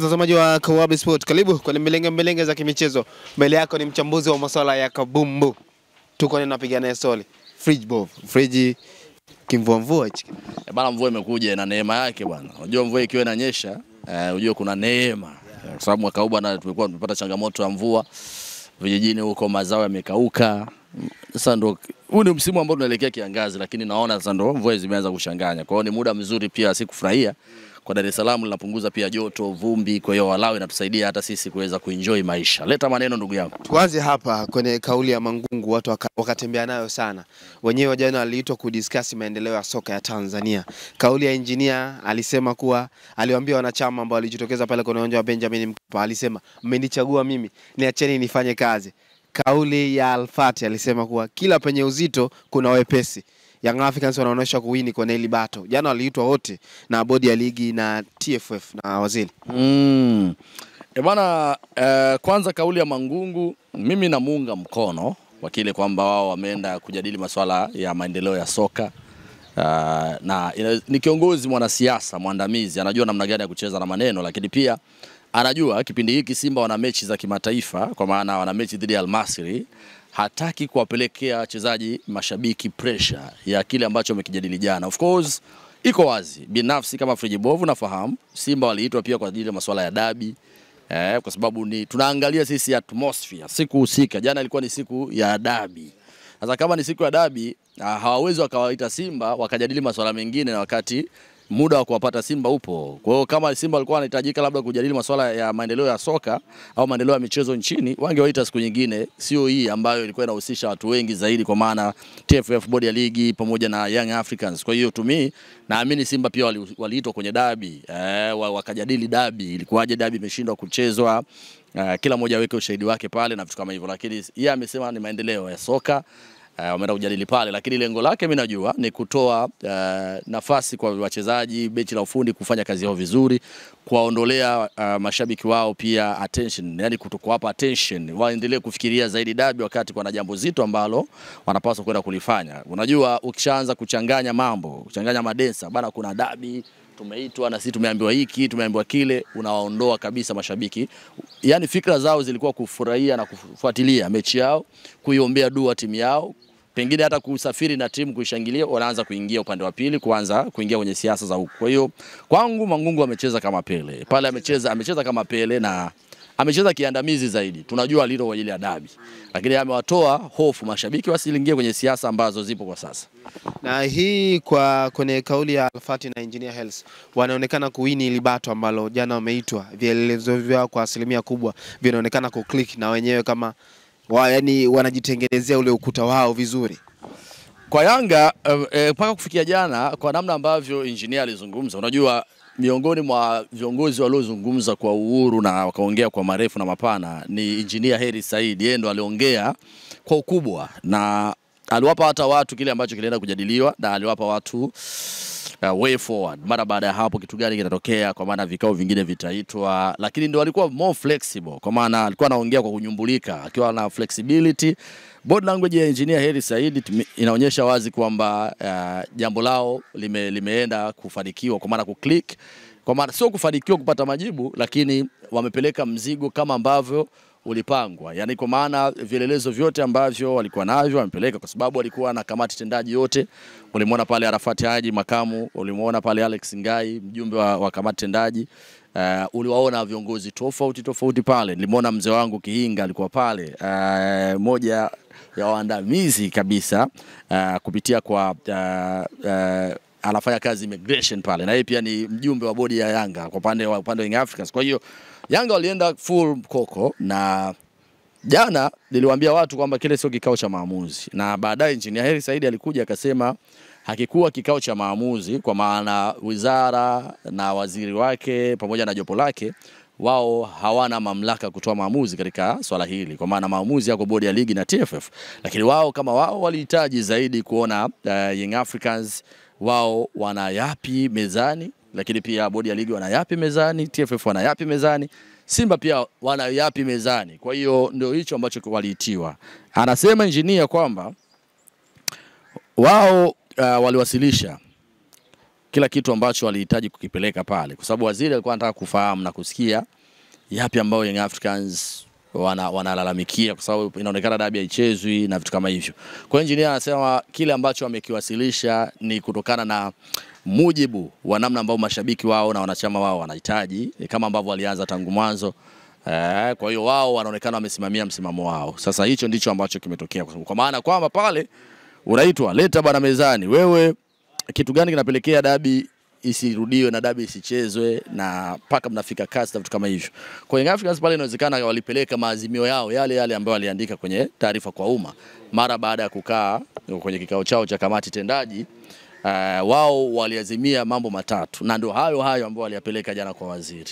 Mtazamaji wa Kawabe Sport, karibu kwenye mbelenge za kimichezo. Mbele yako ni mchambuzi wa masuala ya kabumbu. Tuko napiga naye story. Friji kimvua hichi. Bana, mvua imekuja na neema yake bwana. Unajua mvua ikiwa inanyesha, unajua kuna neema. Kwa sababu mwaka huu bwana tumekuwa tumepata changamoto ya mvua. Vijijini huko mazao yamekauka. Sasa ndo huu ni msimu ambao tunaelekea kiangazi, lakini naona sasa ndo mvua zimeanza kuchanganya. Kwa hiyo ni muda mzuri pia si kufurahia. Kwa Dar es Salaam linapunguza pia joto, vumbi, kwa hiyo walau inatusaidia hata sisi kuweza kuenjoy maisha. Leta maneno ndugu yangu. Tuanze hapa kwenye kauli ya Mangungu, watu wakatembea nayo sana. Wenyewe jana waliitwa kudiscuss maendeleo ya soka ya Tanzania. Kauli ya engineer alisema kuwa aliwaambia wanachama ambao walijitokeza pale kwenye uwanja wa Benjamin Mkapa, alisema mmenichagua mimi, niacheni nifanye kazi. Kauli ya Alfati alisema kuwa kila penye uzito kuna wepesi. Young Africans wanaonyesha kuwini kwa Nelly Bato. Jana waliitwa wote na bodi ya ligi na TFF na waziri. Bwana, kwanza kauli ya Mangungu mimi namuunga mkono kwa kile kwamba wao wameenda kujadili masuala ya maendeleo ya soka. Na ni kiongozi mwanasiasa mwandamizi, anajua namna gani ya kucheza na maneno, lakini pia anajua kipindi hiki Simba wana mechi za kimataifa, kwa maana wana mechi dhidi ya Al Masry. Hataki kuwapelekea wachezaji mashabiki pressure ya kile ambacho wamekijadili jana. Of course iko wazi, binafsi kama Friji Bovu nafahamu Simba waliitwa pia kwa ajili ya masuala ya dabi, kwa sababu ni tunaangalia sisi atmosphere siku husika. Jana ilikuwa ni siku ya dabi. Sasa kama ni siku ya dabi, hawawezi wakawaita Simba wakajadili masuala mengine na wakati muda wa kuwapata Simba upo. Kwa hiyo kama Simba walikuwa wanahitajika labda kujadili masuala ya maendeleo ya soka au maendeleo ya michezo nchini, wangewaita siku nyingine, sio hii ambayo ilikuwa inahusisha watu wengi zaidi, kwa maana TFF, bodi ya ligi pamoja na Young Africans. Kwa hiyo tumi naamini Simba pia waliitwa kwenye dabi, wakajadili dabi, ilikuwaje dabi imeshindwa kuchezwa, kila mmoja aweke ushahidi wake pale na vitu kama hivyo. Lakini yeye amesema ni maendeleo ya soka, wameenda kujadili pale, lakini lengo lake mimi najua ni kutoa nafasi kwa wachezaji, benchi la ufundi kufanya kazi yao vizuri, kuwaondolea mashabiki wao pia attention, yani kutokuwapa attention, waendelee kufikiria zaidi dabi wakati kuna jambo zito ambalo wanapaswa kwenda kulifanya. Unajua ukishaanza kuchanganya mambo, kuchanganya madensa, bana kuna dabi tumeitwa na sisi tumeambiwa hiki, tumeambiwa kile, unawaondoa kabisa mashabiki. Yani fikra zao zilikuwa kufurahia na kufuatilia mechi yao, kuiombea dua timu yao, pengine hata kusafiri na timu kuishangilia, wanaanza kuingia upande wa pili, kuanza kuingia kwenye siasa za huko. Kwa hiyo kwangu Mangungu amecheza kama Pele. Pale amecheza kama Pele na amecheza kiandamizi zaidi. Tunajua lilo kwa ajili ya dabi, lakini amewatoa hofu mashabiki wasiingie kwenye siasa ambazo zipo kwa sasa. Na hii kwa kwenye kauli ya Alfati na Engineer Hersi, wanaonekana kuwini ile Bato ambalo jana wameitwa. Vielelezo vyao kwa asilimia kubwa vinaonekana ku-click na wenyewe kama yani wanajitengenezea ule ukuta wao vizuri. Kwa Yanga mpaka kufikia jana, kwa namna ambavyo Engineer alizungumza, unajua miongoni mwa viongozi waliozungumza kwa uhuru na wakaongea kwa marefu na mapana ni Engineer Hersi Said. Yeye ndo aliongea kwa ukubwa na aliwapa hata watu kile ambacho kilienda kujadiliwa, na aliwapa watu way forward. Mara baada ya hapo kitu gani kitatokea, kwa maana vikao vingine vitaitwa, lakini ndio alikuwa more flexible, kwa maana alikuwa anaongea kwa kunyumbulika, akiwa na flexibility. Body language ya Engineer Hersi Said inaonyesha wazi kwamba jambo lao limeenda kufanikiwa, kwa maana kuclick, kwa maana sio kufanikiwa kupata majibu, lakini wamepeleka mzigo kama ambavyo ulipangwa. Yani kwa maana vielelezo vyote ambavyo walikuwa navyo wamepeleka, kwa sababu walikuwa na kamati tendaji yote. Ulimuona pale Arafat Haji makamu, ulimuona pale Alex Ngai mjumbe wa kamati tendaji, uliwaona viongozi tofauti pale. Nilimuona mzee wangu Kihinga alikuwa pale, moja ya waandamizi kabisa, kupitia kwa anafanya kazi immigration pale, na yeye pia ni mjumbe wa bodi ya Yanga kwa upande wa Young Africans. Kwa hiyo Yanga walienda full koko, na jana niliwaambia watu kwamba kile sio kikao cha maamuzi, na baadaye Engineer Hersi Said alikuja akasema hakikuwa kikao cha maamuzi, kwa maana wizara na waziri wake pamoja na jopo lake wao hawana mamlaka kutoa maamuzi katika swala hili, kwa maana maamuzi yako bodi ya ligi na TFF. Lakini wao kama wao walihitaji zaidi kuona Young Africans wao wana yapi mezani, lakini pia bodi ya ligi wana yapi mezani, TFF wana yapi mezani, Simba pia wana yapi mezani. Kwa hiyo ndio hicho ambacho waliitiwa. Anasema engineer kwamba wao waliwasilisha kila kitu ambacho walihitaji kukipeleka pale, kwa sababu waziri alikuwa anataka kufahamu na kusikia yapi ambayo Young Africans wanalalamikia, kwa sababu inaonekana dabi haichezwi na vitu kama hivyo. Kwa engineer anasema kile ambacho wamekiwasilisha ni kutokana na mujibu wa namna ambao mashabiki wao na wanachama wao wanahitaji, kama ambavyo walianza tangu mwanzo. Kwa hiyo wao wanaonekana wamesimamia msimamo wao. Sasa hicho ndicho ambacho kimetokea, kwa maana kwamba pale unaitwa leta bana mezani, wewe kitu gani kinapelekea dabi isirudiwe na dabi isichezwe na paka mnafika kasi na vitu kama hivyo. Kwa Young Africans pale inawezekana walipeleka maazimio yao yale ambayo waliandika kwenye taarifa kwa umma mara baada ya kukaa kwenye kikao chao cha kamati tendaji. Wao waliazimia mambo matatu, na ndio hayo ambao waliyapeleka jana kwa waziri.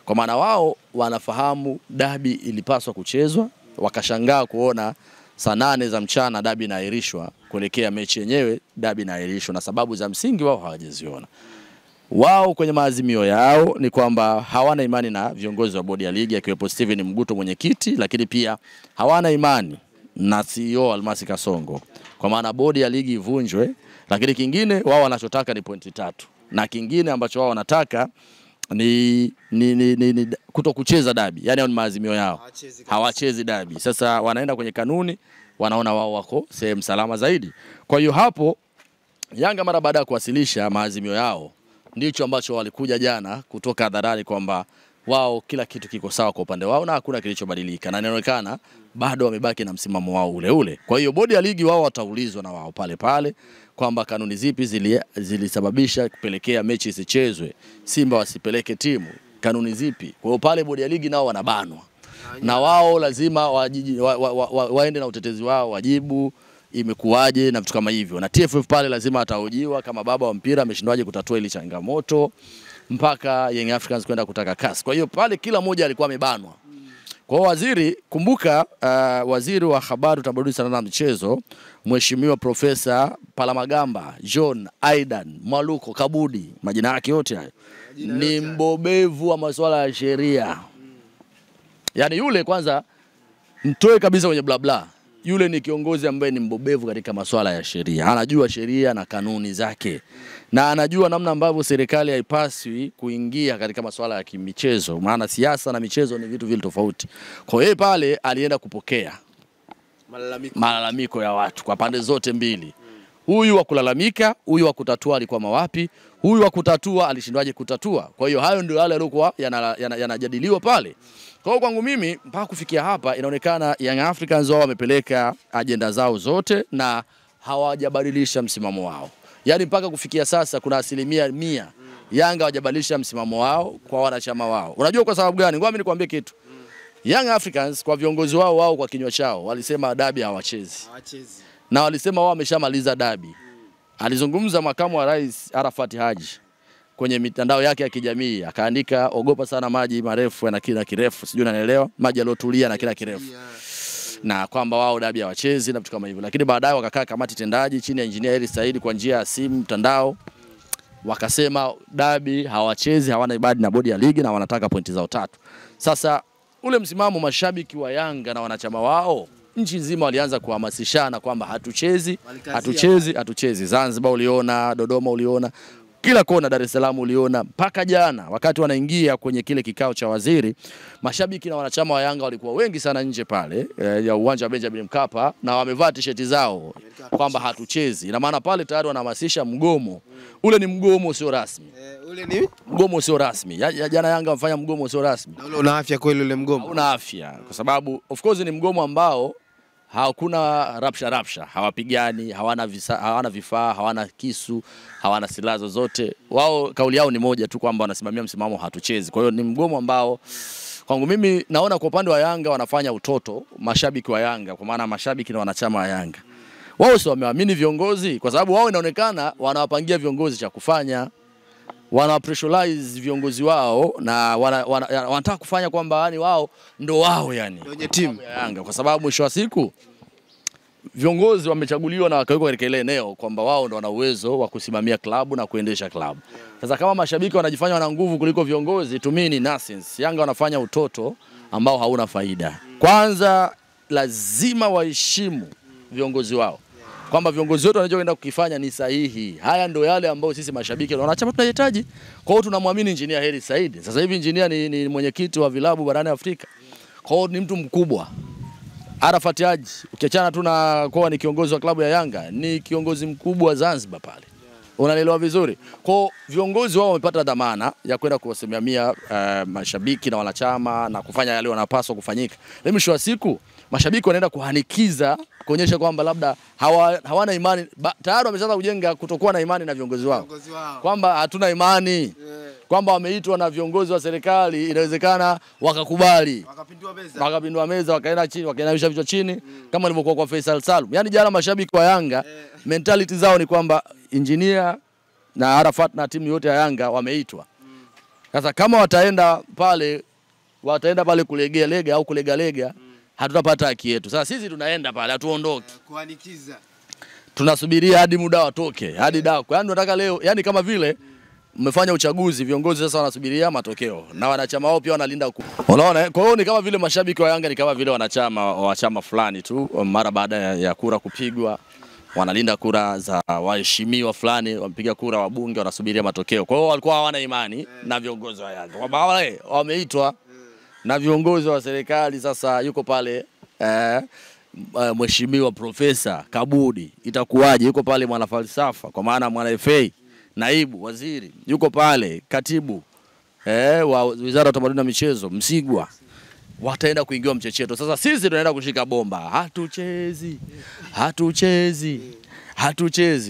Kwa maana wao wanafahamu dabi ilipaswa kuchezwa, wakashangaa kuona saa 8 za mchana dabi inaahirishwa kuelekea mechi yenyewe, dabi inaahirishwa na sababu za msingi wao hawajaziona. Wao kwenye maazimio yao ni kwamba hawana imani na viongozi wa bodi ya ligi akiwepo Steven Mguto mwenyekiti, lakini pia hawana imani na CEO Almasi Kasongo, kwa maana bodi ya ligi ivunjwe. Lakini kingine wao wanachotaka ni pointi 3, na kingine ambacho wao wanataka ni kutokucheza dabi. Yani ni maazimio yao, hawachezi dabi. Sasa wanaenda kwenye kanuni, wanaona wao wako sehemu salama zaidi. Kwa hiyo hapo Yanga mara baada ya kuwasilisha maazimio yao, ndicho ambacho walikuja jana kutoka hadharani kwamba wao kila kitu kiko sawa kwa upande wao na hakuna kilichobadilika, na inaonekana bado wamebaki na msimamo wao ule ule. Kwa hiyo bodi ya ligi wao wataulizwa na wao pale kwamba kanuni zipi zilisababisha kupelekea mechi isichezwe, Simba wasipeleke timu, kanuni zipi. Kwa hiyo pale bodi ya ligi nao wanabanwa, na wao lazima waende na utetezi wao, wajibu imekuaje na vitu kama hivyo. Na TFF pale lazima atahojiwa kama baba wa mpira ameshindwaje kutatua ile changamoto mpaka Young Africans kwenda kutaka kasi. Kwa hiyo pale kila mmoja alikuwa amebanwa. Kwa waziri, kumbuka waziri wa habari, utamaduni, sanaa na michezo, Mheshimiwa Profesa Palamagamba John Aidan Mwaluko Kabudi, majina yake yote hayo, ni mbobevu wa masuala ya sheria. Yani yule kwanza mtoe kabisa kwenye bla bla. Yule ni kiongozi ambaye ni mbobevu katika masuala ya sheria. Anajua sheria na kanuni zake, na anajua namna ambavyo serikali haipaswi kuingia katika masuala ya kimichezo, maana siasa na michezo ni vitu vile tofauti. Kwa hiyo pale alienda kupokea malalamiko ya watu kwa pande zote mbili. Huyu wa kulalamika, huyu wa kutatua alikuwa mawapi, huyu wa kutatua alishindwaje kutatua. Kwa hiyo hayo ndio yale yalikuwa yanajadiliwa pale. Kwa hiyo kwangu mimi mpaka kufikia hapa inaonekana Young Africans wao wamepeleka ajenda zao zote na hawajabadilisha msimamo wao. Yani mpaka kufikia sasa kuna 100% Yanga hawajabadilisha msimamo wao kwa wanachama wao. Unajua kwa sababu gani? Ngoja mimi nikwambie kitu. Young Africans kwa viongozi wao kwa kinywa chao walisema dabi hawachezi. Na walisema wao wameshamaliza dabi. Alizungumza makamu wa rais Arafat Haji kwenye mitandao yake ya kijamii, akaandika ogopa sana maji marefu na kina kirefu, sijui unanielewa, maji yalotulia na kina kirefu, na kwamba wao dabi hawachezi na vitu kama hivyo. Lakini baadaye wakakaa kamati tendaji chini ya engineer Eli Said kwa njia ya simu mtandao, wakasema dabi hawachezi, hawana ibadi na bodi ya ligi na wanataka pointi zao 3. Sasa ule msimamo mashabiki wa Yanga na wanachama wao nchi nzima walianza kuhamasishana kwamba hatuchezi. Zanzibar uliona, Dodoma uliona, kila kona, Dar es Salaam uliona, mpaka jana wakati wanaingia kwenye kile kikao cha waziri, mashabiki na wanachama wa Yanga walikuwa wengi sana nje pale ya uwanja wa Benjamin Mkapa, na wamevaa t-shirt zao kwamba hatuchezi. Ina maana pale tayari wanahamasisha mgomo. Ule ni mgomo sio rasmi. Ule ni mgomo sio rasmi. Jana Yanga wamefanya mgomo sio rasmi. Na ule una afya kweli ule mgomo? Una afya kwa sababu of course ni mgomo ambao hakuna rapsha, hawapigani, hawana vifaa, hawana kisu, hawana silaha zozote. Wao kauli yao ni moja tu kwamba wanasimamia msimamo hatuchezi. Kwa hiyo ni mgomo ambao kwangu mimi naona kwa upande wa Yanga wanafanya utoto, mashabiki wa Yanga, kwa maana mashabiki na wanachama wa Yanga. Wao sio wameamini viongozi, kwa sababu wao inaonekana wanawapangia viongozi cha kufanya, wana-pressurize viongozi wao na wanataka kufanya kwamba yani wao ndo wao yani kwenye timu ya Yanga, kwa sababu mwisho wa siku viongozi wamechaguliwa na wakawekwa katika ile eneo kwamba wao ndo wana uwezo wa kusimamia klabu na kuendesha klabu. Sasa kama mashabiki wanajifanya wana nguvu kuliko viongozi, to me ni nonsense. Yanga wanafanya utoto ambao hauna faida. Kwanza lazima waheshimu viongozi wao. kwamba viongozi wote wanachoenda kukifanya ni sahihi. Haya ndio yale ambayo sisi mashabiki na wanachama tunahitaji. Kwa hiyo tunamwamini Engineer Hersi Said. Sasa hivi Engineer ni mwenyekiti wa vilabu barani Afrika. Kwa hiyo ni mtu mkubwa. Arafat Haji, ukiachana tu na kwa ni kiongozi wa klabu ya Yanga, ni kiongozi mkubwa Zanzibar pale. Unaelewa vizuri. Kwa viongozi wao wamepata dhamana ya kwenda kuwasimamia mashabiki na wanachama na kufanya yale wanapaswa kufanyika. Mwisho wa siku mashabiki wanaenda kuhanikiza kuonyesha kwamba labda hawana imani, tayari wameanza kujenga kutokuwa na imani na viongozi wao. Kwamba hatuna imani. Kwamba wameitwa na viongozi wa serikali, inawezekana wakakubali. Wakapindua meza, wakaenda chini, wakainamisha vichwa chini kama ilivyokuwa kwa Faisal Salum. Yaani jana mashabiki wa Yanga mentality zao ni kwamba Engineer na Arafat na timu yote ya Yanga wameitwa. Sasa kama wataenda pale kulegea au kulega hatutapata haki yetu. Sasa sisi tunaenda pale, hatuondoki. Kuhanikiza. Tunasubiria hadi muda watoke, hadi dako. Yaani tunataka leo, yani kama vile mmefanya uchaguzi, viongozi sasa wanasubiria matokeo na wanachama wao pia wanalinda. Unaona? Kwa hiyo ni kama vile mashabiki wa Yanga ni kama vile wanachama wa chama fulani tu, mara baada ya kura kupigwa wanalinda kura za waheshimiwa fulani, wampiga kura wabunge, wanasubiria matokeo. Kwa hiyo walikuwa hawana imani na viongozi wa Yanga. Kwamba wale wameitwa na viongozi wa serikali. Sasa yuko pale mheshimiwa Profesa Kabudi, itakuwaje? Yuko pale mwana falsafa, kwa maana mwana FA, naibu waziri, yuko pale katibu wa Wizara ya Utamaduni na Michezo Msigwa, wataenda kuingia mchecheto. Sasa sisi tunaenda kushika bomba, hatuchezi.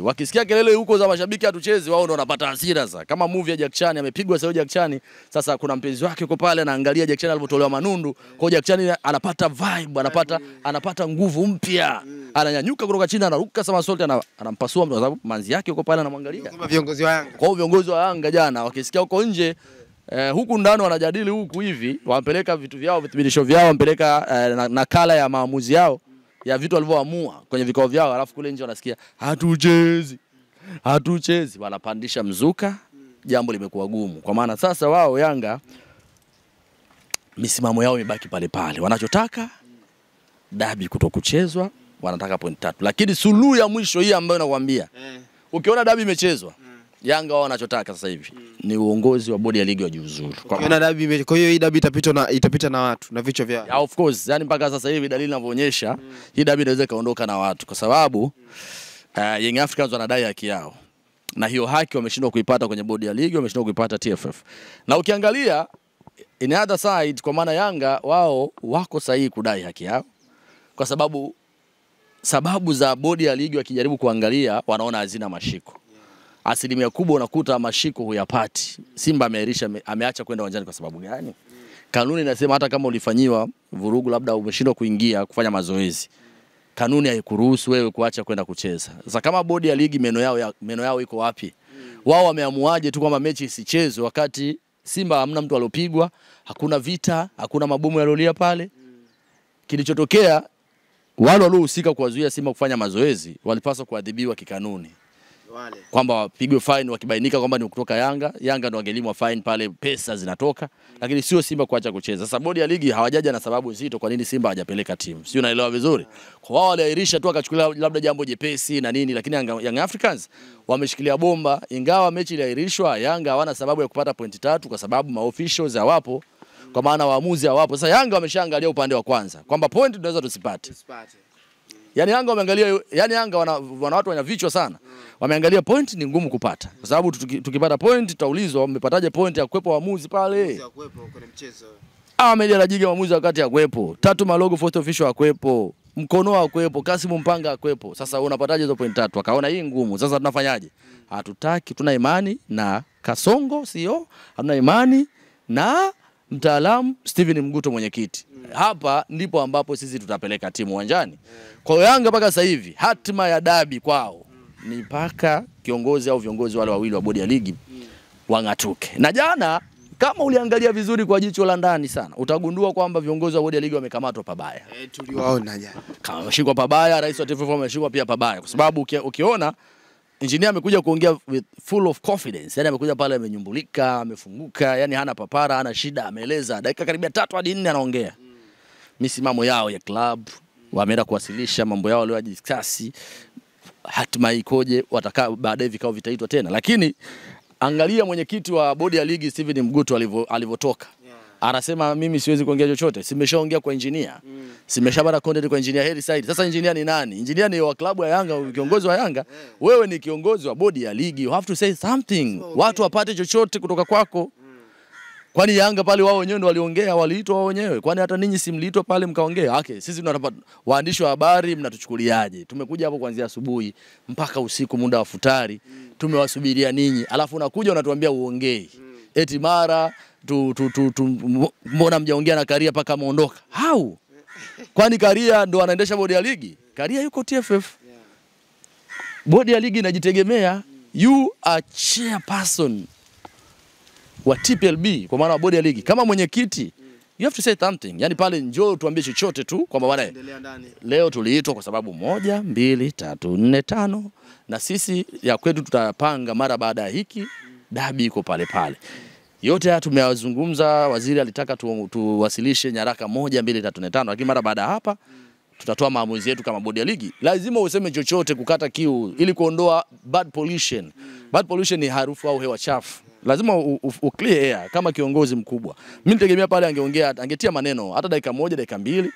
Wakisikia kelele huko za mashabiki hatuchezi, wao ndio wanapata hasira. Sasa kama movie ya Jack Chan, amepigwa sasa Jack Chan, sasa kuna mpenzi wake yuko pale anaangalia Jack Chan alipotolewa manundu. Kwa Jack Chan anapata vibe, anapata nguvu mpya. Ananyanyuka kutoka chini, anaruka sama sote, anampasua mtu, kwa sababu manzi yake yuko pale anamwangalia. Kama viongozi wa Yanga. Kwa hiyo viongozi wa Yanga jana wakisikia huko nje, huku ndani wanajadili huku hivi, wapeleka vitu vyao, vithibitisho vyao, wapeleka nakala ya maamuzi yao ya vitu walivyoamua kwenye vikao vyao, alafu kule nje wanasikia hatuchezi, wanapandisha mzuka. Jambo limekuwa gumu, kwa maana sasa wao Yanga misimamo yao imebaki pale pale. Wanachotaka dabi kutokuchezwa, wanataka point 3. Lakini suluhu ya mwisho hii ambayo nakwambia, ukiona dabi imechezwa, Yanga wao wanachotaka sasa hivi ni uongozi wa bodi ya ligi wajiuzuru. Ukiona dabi, kwa hiyo hii dabi itapita na watu na vichwa vyao. Yeah, of course. Yani mpaka sasa hivi dalili inavyoonyesha hii dabi inaweza kaondoka na watu, kwa sababu Young Africans wanadai haki yao. Na hiyo haki wameshindwa kuipata kwenye bodi ya ligi, wameshindwa kuipata TFF. Na ukiangalia in other side, kwa maana Yanga wao wako sahihi kudai haki yao, kwa sababu za bodi ya ligi wakijaribu kuangalia wanaona hazina mashiko. Asilimia kubwa unakuta mashiko huyapati. Simba ameacha kwenda uwanjani kwa sababu gani? Kanuni inasema hata kama ulifanyiwa vurugu, labda umeshindwa kuingia kufanya mazoezi, kanuni haikuruhusu wewe kuacha kwenda kucheza. Sasa kama bodi ya ligi meno yao iko wapi? Wao wameamuaje tu kwamba mechi isichezwe wakati Simba hamna mtu aliyopigwa, hakuna vita, hakuna mabomu yalolia pale. Kilichotokea, wale waliohusika kuwazuia Simba kufanya mazoezi walipaswa kuadhibiwa kikanuni. Kwamba wapigwe fine wakibainika kwamba ni kutoka Yanga ndio wangelimwa fine pale, pesa zinatoka, lakini sio Simba kuacha kucheza. Sasa bodi ya ligi hawajaja na sababu nzito kwa nini Simba hajapeleka timu. Sio, unaelewa vizuri? Kwa wao waliahirisha tu, akachukulia labda jambo jepesi na nini, lakini Young Africans wameshikilia bomba. Ingawa mechi iliahirishwa, Yanga hawana sababu ya kupata pointi 3 kwa sababu maofficials hawapo, kwa maana waamuzi hawapo. Sasa Yanga wameshaangalia upande wa kwanza kwamba point tunaweza tusipate. Yani Yanga wameangalia, yani Yanga wana watu wana vichwa sana. Wameangalia point ni ngumu kupata. Kwa sababu tukipata point tutaulizwa mmepataje point ya kuepo waamuzi pale. Ya kuepo kwenye mchezo. Ahmed Anajiga waamuzi wakati ya kuepo. Tatu Malogo fourth official ya kuepo. Mkono wa kuepo, Kasimu Mpanga ya kuepo. Sasa unapataje hizo point 3? Wakaona hii ngumu. Sasa tunafanyaje? Hatutaki, tuna imani na Kasongo CEO, hatuna imani na mtaalamu Steven Mguto mwenyekiti. Hapa ndipo ambapo sisi tutapeleka timu uwanjani. Kwa Yanga mpaka sasa hivi hatima ya dabi kwao ni mpaka kiongozi au viongozi wale wawili wa bodi ya ligi wangatuke. Na jana kama uliangalia vizuri kwa jicho la ndani sana, utagundua kwamba viongozi wa bodi ya ligi wamekamatwa pabaya. Tuliwaona jana. Kama wameshikwa pabaya, rais wa TFF ameshikwa pia pabaya, kwa sababu ukiona Engineer amekuja kuongea with full of confidence. Yani amekuja pale amenyumbulika, amefunguka, yani hana papara, hana shida, ameeleza dakika karibia 3 hadi 4 anaongea misimamo yao ya club, wameenda kuwasilisha mambo yao waliojidiscuss. hatima ikoje, watakaa baadaye vikao vitaitwa tena. Lakini angalia mwenyekiti wa bodi ya ligi Steven Mguto alivyotoka. Anasema mimi siwezi kuongea chochote. Simeshaongea kwa engineer. Simeshabara content kwa engineer Heri Said. Sasa engineer ni nani? Engineer ni wa klabu ya Yanga, kiongozi wa Yanga. Wewe ni kiongozi wa bodi ya ligi. You have to say something. Watu wapate chochote kutoka kwako. Kwani Yanga pale wao wenyewe ndio waliongea, waliitwa wao wenyewe. Kwani hata ninyi simliitwa pale mkaongea? Okay, sisi tunataka waandishi wa habari mnatuchukuliaje? Tumekuja hapo kuanzia asubuhi mpaka usiku muda wa futari. Tumewasubiria ninyi. Alafu unakuja unatuambia uongee. Eti mara mbona mjaongea na Karia paka muondoka? How? Kwani Karia ndo anaendesha bodi ya ligi? Karia yuko TFF. Bodi ya ligi inajitegemea. You are chairperson wa TPLB, kwa maana wa bodi ya ligi. Kama mwenyekiti, you have to say something. Yani pale njoo tuambie chochote tu kwamba bwana leo tuliitwa kwa sababu 1 2 3 4 5 na sisi ya kwetu tutapanga mara baada ya hiki, dabi iko pale pale. Yote haya tumeyazungumza, waziri alitaka tuwasilishe nyaraka 1 2 3 4 5, lakini mara baada hapa tutatoa maamuzi yetu kama bodi ya ligi. Lazima useme chochote kukata kiu ili kuondoa bad pollution. Bad pollution ni harufu au hewa chafu. Lazima clear air kama kiongozi mkubwa. Mimi nitegemea pale angeongea, angetia maneno hata dakika 1 dakika 2